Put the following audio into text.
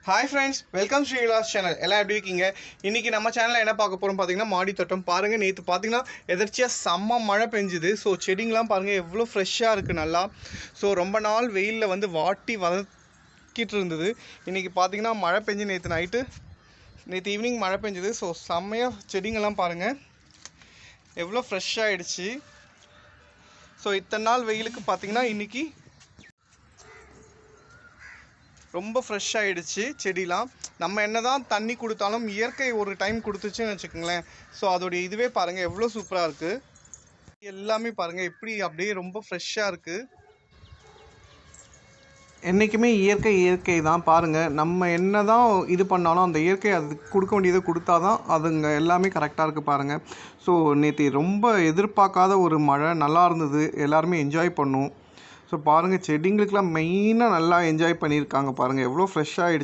Hi friends, welcome ஸ்ரீலாஸ் channel. எல்லாம் எப்படி இருக்கீங்க? இன்றைக்கி நம்ம சேனலில் என்ன பார்க்க போகிறோம் பார்த்தீங்கன்னா, மாடி தோட்டம். பாருங்கள், நேற்று பார்த்தீங்கன்னா எதர்ச்சியாக செம்ம மழை பெஞ்சுது. ஸோ செடிங்கெலாம் பாருங்கள் எவ்வளோ ஃப்ரெஷ்ஷாக இருக்குது நல்லா. ஸோ ரொம்ப நாள் வெயிலில் வந்து வாட்டி வதக்கிட்டு இருந்தது. இன்றைக்கி பார்த்தீங்கன்னா மழை பெஞ்சு நேற்று ஈவினிங் மழை பெஞ்சுது. ஸோ செம்மையாக செடிங்கெல்லாம் பாருங்கள் எவ்வளோ ஃப்ரெஷ்ஷாகிடுச்சு. ஸோ இத்தனை நாள் வெயிலுக்கு பார்த்தீங்கன்னா இன்றைக்கி ரொம்ப ஃப்ரெஷ் ஆகிடுச்சு செடிலாம். நம்ம என்ன தான் தண்ணி கொடுத்தாலும் இயற்கை ஒரு டைம் கொடுத்துச்சுன்னு வச்சுக்கோங்களேன். ஸோ அதோடைய இதுவே பாருங்கள் எவ்வளோ சூப்பராக இருக்குது. எல்லாமே பாருங்கள் எப்படி அப்படியே ரொம்ப ஃப்ரெஷ்ஷாக இருக்குது. என்றைக்குமே இயற்கை தான். பாருங்கள், நம்ம என்ன தான் இது பண்ணாலும் அந்த இயற்கை அதுக்கு கொடுக்க வேண்டியதை கொடுத்தா தான் அதுங்க எல்லாமே கரெக்டாக இருக்குது பாருங்கள். ஸோ நேற்று ரொம்ப எதிர்பார்க்காத ஒரு மழை நல்லா இருந்தது. எல்லாருமே என்ஜாய் பண்ணோம். ஸோ பாருங்கள், செடிங்களுக்கெலாம் மெயினாக நல்லா என்ஜாய் பண்ணியிருக்காங்க. பாருங்கள் எவ்வளோ ஃப்ரெஷ்ஷாக ஆகிடுச்சு.